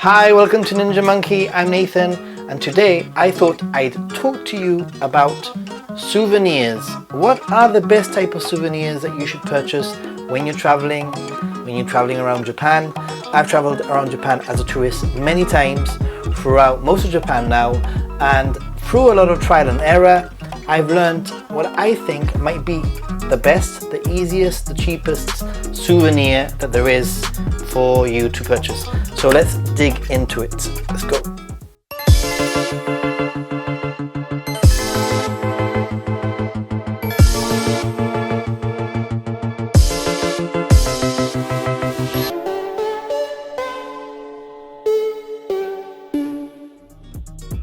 Hi, welcome to Ninja Monkey. I'm Nathan, and today I thought I'd talk to you about souvenirs. What are the best type of souvenirs that you should purchase when you're traveling around Japan? I've traveled around Japan as a tourist many times throughout most of Japan now, and through a lot of trial and error, I've learned what I think might be the best, the easiest, the cheapest souvenir that there is for you to purchase. So let's dig into it. Let's go.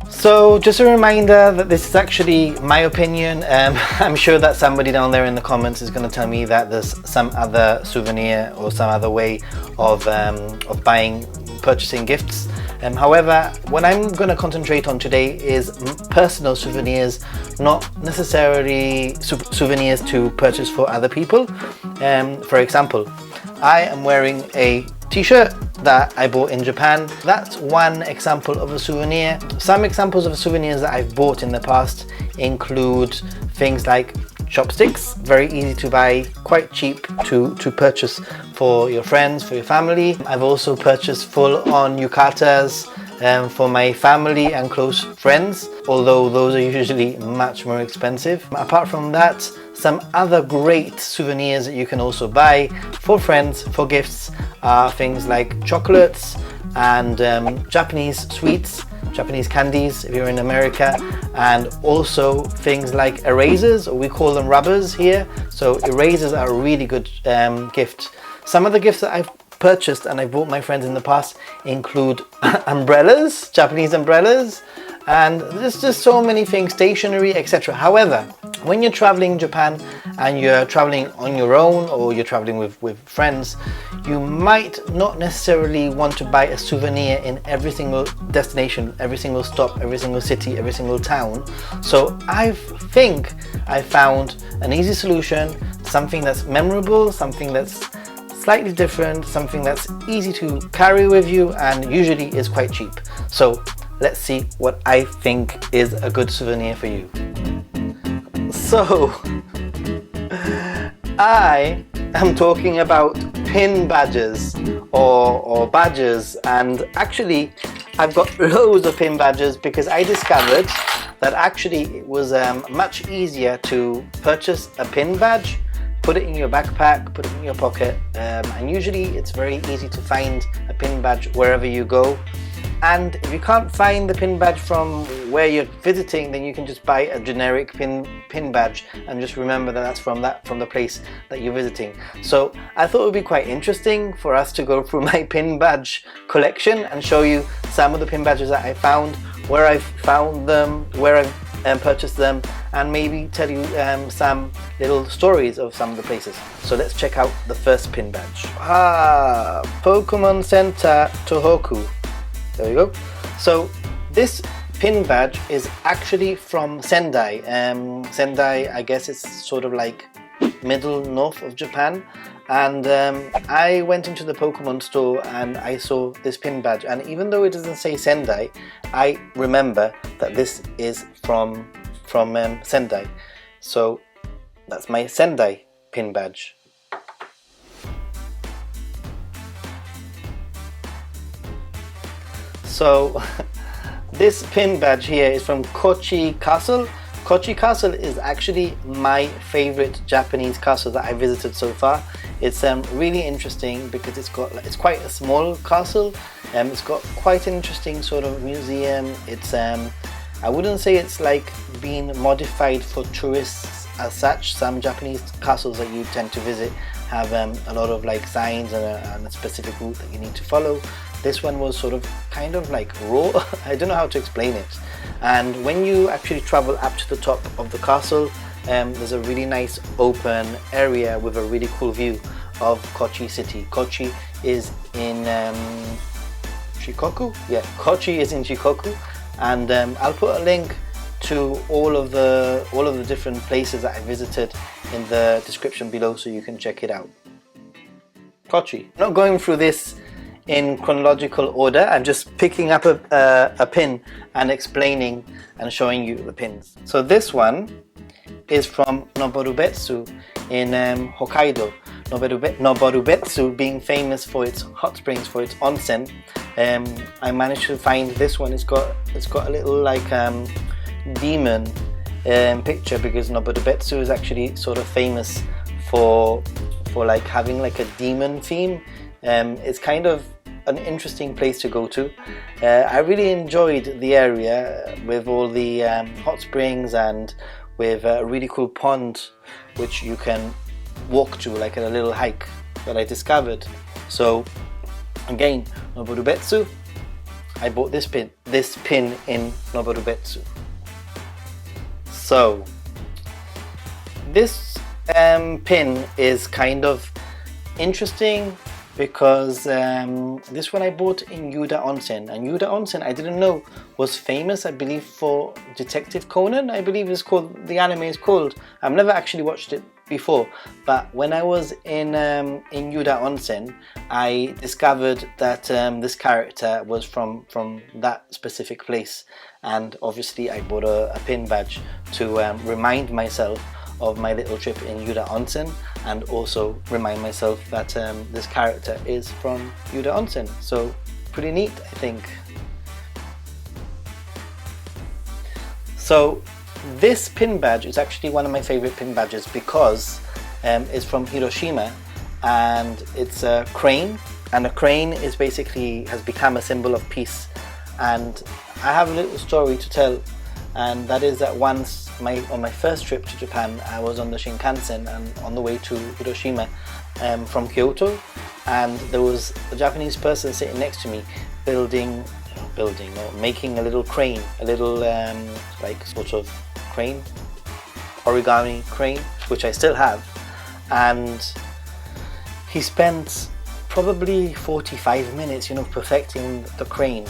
So just a reminder that this is actually my opinion. I'm sure that somebody down there in the comments is going to tell me that there's some other souvenir or some other way of purchasing gifts. However, what I'm going to concentrate on today is personal souvenirs, not necessarily souvenirs to purchase for other people. For example, I am wearing a t-shirt that I bought in Japan. That's one example of a souvenir. Some examples of souvenirs that I've bought in the past include things like chopsticks, very easy to buy, quite cheap to purchase for your friends, for your family. I've also purchased full-on yukatas for my family and close friends, although those are usually much more expensive. Apart from that, some other great souvenirs that you can also buy for friends, for gifts, are things like chocolates and Japanese sweets, Japanese candies if you're in America, and also things like erasers, or we call them rubbers here. So erasers are a really good gift. Some of the gifts that I've purchased and I've bought my friends in the past include umbrellas, Japanese umbrellas, and there's just so many things, stationery, etc. However, when you're traveling Japan and you're traveling on your own or you're traveling with friends, you might not necessarily want to buy a souvenir in every single destination, every single stop, every single city, every single town. So I think I found an easy solution, something that's memorable, something that's slightly different, something that's easy to carry with you and usually is quite cheap. So let's see what I think is a good souvenir for you. So I am talking about pin badges or badges, and actually I've got loads of pin badges because I discovered that actually it was much easier to purchase a pin badge, put it in your backpack, put it in your pocket, and usually it's very easy to find a pin badge wherever you go. And if you can't find the pin badge from where you're visiting, then you can just buy a generic pin badge and just remember that that's from the place that you're visiting. So I thought it would be quite interesting for us to go through my pin badge collection and show you some of the pin badges that I found, where I found them, where I've purchased them, and maybe tell you some little stories of some of the places. So let's check out the first pin badge. Pokemon Center Tohoku. There we go. So this pin badge is actually from Sendai. Sendai, I guess it's sort of like middle north of Japan. And I went into the Pokemon store and I saw this pin badge. And even though it doesn't say Sendai, I remember that this is from Sendai. So that's my Sendai pin badge. So this pin badge here is from Kochi Castle. Kochi Castle is actually my favorite Japanese castle that I visited so far. It's really interesting because it's quite a small castle. It's got quite an interesting sort of museum. It's I wouldn't say it's like being modified for tourists as such. Some Japanese castles that you tend to visit have a lot of like signs and a specific route that you need to follow. This one was sort of kind of like raw. I don't know how to explain it. And when you actually travel up to the top of the castle, there's a really nice open area with a really cool view of Kochi city. Kochi is in Shikoku? Yeah, Kochi is in Shikoku, and I'll put a link to all of the different places that I visited in the description below so you can check it out. Kochi. I'm not going through this in chronological order. I'm just picking up a pin and explaining and showing you the pins. So this one is from novorobetsu in Hokkaido. Novorobetsu being famous for its hot springs, for its onsen. I managed to find this one. It's got a little like demon picture, because novorobetsu is actually sort of famous for like having like a demon theme. It's kind of an interesting place to go to. I really enjoyed the area with all the hot springs and with a really cool pond which you can walk to, like a little hike that I discovered. So again, novorobetsu, I bought this pin in novorobetsu. So this pin is kind of interesting because this one I bought in Yuda Onsen, and Yuda Onsen I didn't know was famous, I believe, for Detective Conan, I believe is called, the anime is called. I've never actually watched it before, but when I was in Yuda Onsen, I discovered that this character was from that specific place, and obviously I bought a pin badge to remind myself of my little trip in Yuda Onsen, and also remind myself that this character is from Yuda Onsen. So pretty neat, I think. So this pin badge is actually one of my favorite pin badges because it's from Hiroshima, and it's a crane, and a crane is basically has become a symbol of peace. And I have a little story to tell, and that is that once on my first trip to Japan, I was on the Shinkansen and on the way to Hiroshima from Kyoto, and there was a Japanese person sitting next to me building or making a little crane, a little like sort of crane, origami crane, which I still have. And he spent probably 45 minutes, perfecting the crane,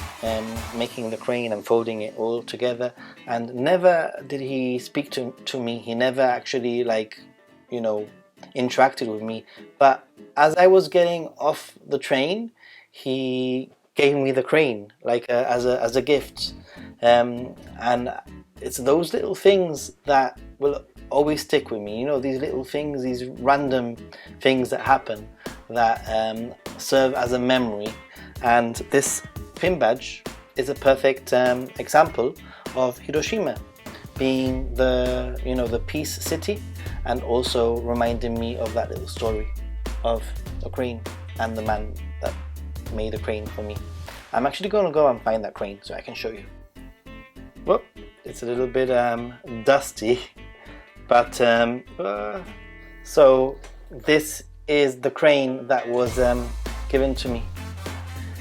making the crane and folding it all together. And never did he speak to me. He never actually interacted with me. But as I was getting off the train, he gave me the crane, like as a gift. And it's those little things that will always stick with me. These little things, these random things that happen that serve as a memory. And this pin badge is a perfect example of Hiroshima being the peace city, and also reminding me of that little story of the crane and the man that made a crane for me. I'm actually going to go and find that crane so I can show you. Whoop, it's a little bit dusty, but so this is the crane that was given to me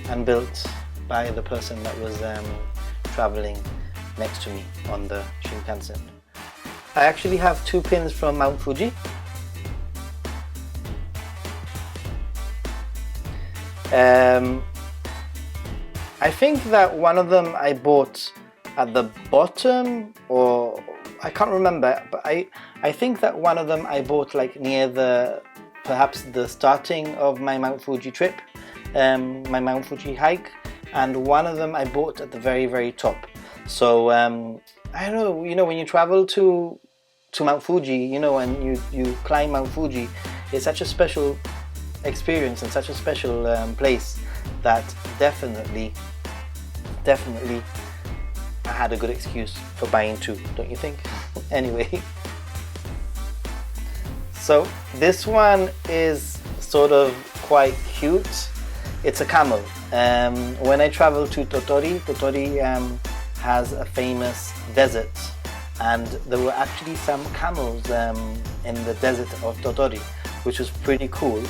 and built by the person that was traveling next to me on the Shinkansen. I actually have two pins from Mount Fuji. I think that one of them I bought at the bottom, or I can't remember, but I think that one of them I bought like near perhaps the starting of my Mount Fuji trip, my Mount Fuji hike, and one of them I bought at the very, very top. So I don't know, when you travel to Mount Fuji, and you climb Mount Fuji, it's such a special experience and such a special place that definitely I had a good excuse for buying two, don't you think? Anyway, so this one is sort of quite cute. It's a camel. When I travel to Totori has a famous desert, and there were actually some camels in the desert of Totori, which was pretty cool.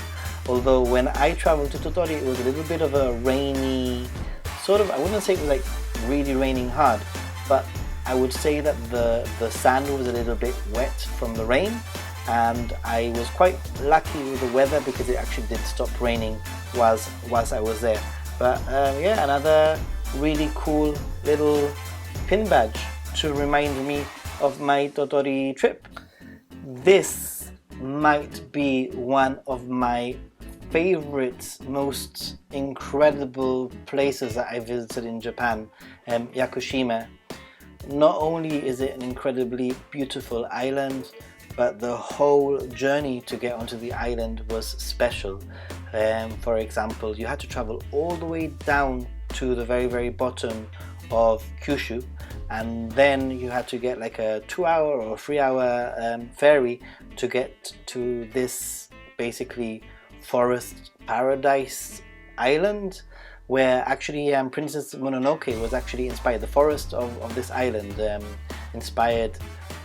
Although when I traveled to Totori, it was a little bit of a rainy sort of, I wouldn't say it was like really raining hard, but I would say that the sand was a little bit wet from the rain, and I was quite lucky with the weather because it actually did stop raining whilst I was there. But yeah, another really cool little pin badge to remind me of my Totori trip. This might be one of my favorite, most incredible places that I visited in Japan, Yakushima. Not only is it an incredibly beautiful island, but the whole journey to get onto the island was special. For example, you had to travel all the way down to the very, very bottom of Kyushu, and then you had to get like a 2-hour or 3-hour ferry to get to this basically forest paradise island, where actually Princess Mononoke was actually inspired. The forest of this island inspired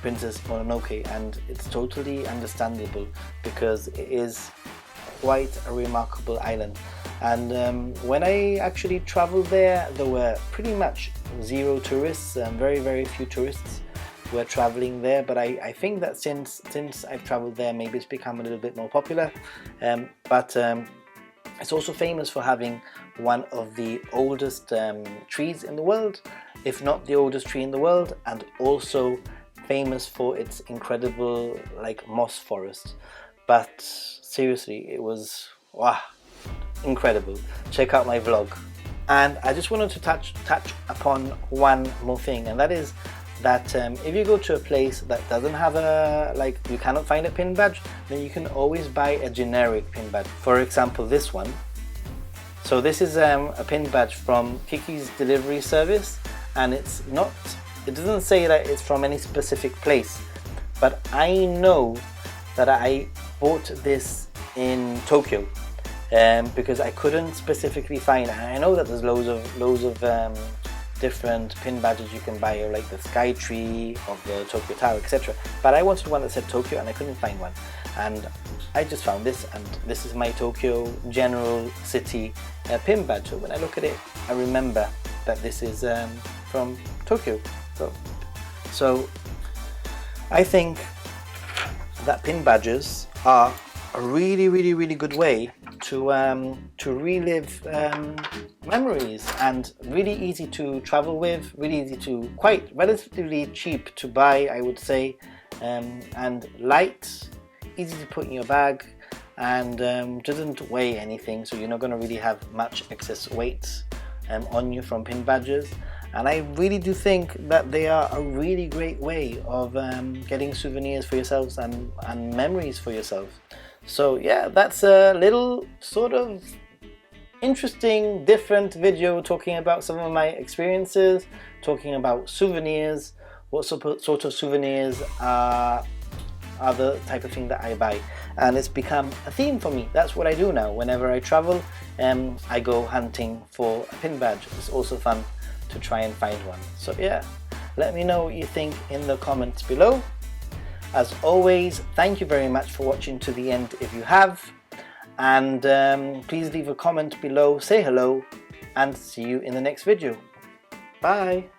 Princess Mononoke, and it's totally understandable because it is quite a remarkable island. And when I actually traveled there, there were pretty much zero tourists, very, very few tourists were traveling there. But I think that since I've traveled there, maybe it's become a little bit more popular. But it's also famous for having one of the oldest trees in the world, if not the oldest tree in the world, and also famous for its incredible like moss forest. But seriously, it was wow, incredible. Check out my vlog. And I just wanted to touch upon one more thing, and that is that if you go to a place that doesn't have a, like, you cannot find a pin badge, then you can always buy a generic pin badge. For example, this one. So this is a pin badge from Kiki's delivery service, and it doesn't say that it's from any specific place, but I know that I bought this in Tokyo because I couldn't specifically find. I know that there's loads of different pin badges you can buy, like the Sky Tree of the Tokyo Tower, etc. But I wanted one that said Tokyo, and I couldn't find one. And I just found this, and this is my Tokyo General City pin badge. So when I look at it, I remember that this is from Tokyo. So I think that pin badges are a really, really, really good way to relive memories, and really easy to travel with, really easy to, quite relatively cheap to buy, I would say, and light, easy to put in your bag, and doesn't weigh anything, so you're not going to really have much excess weight on you from pin badges. And I really do think that they are a really great way of getting souvenirs for yourselves and memories for yourself. So yeah, that's a little sort of interesting, different video talking about some of my experiences, talking about souvenirs, what sort of souvenirs are the type of thing that I buy. And it's become a theme for me. That's what I do now. Whenever I travel, I go hunting for a pin badge. It's also fun to try and find one. So yeah, let me know what you think in the comments below. As always, thank you very much for watching to the end if you have, and please leave a comment below, say hello, and see you in the next video. Bye.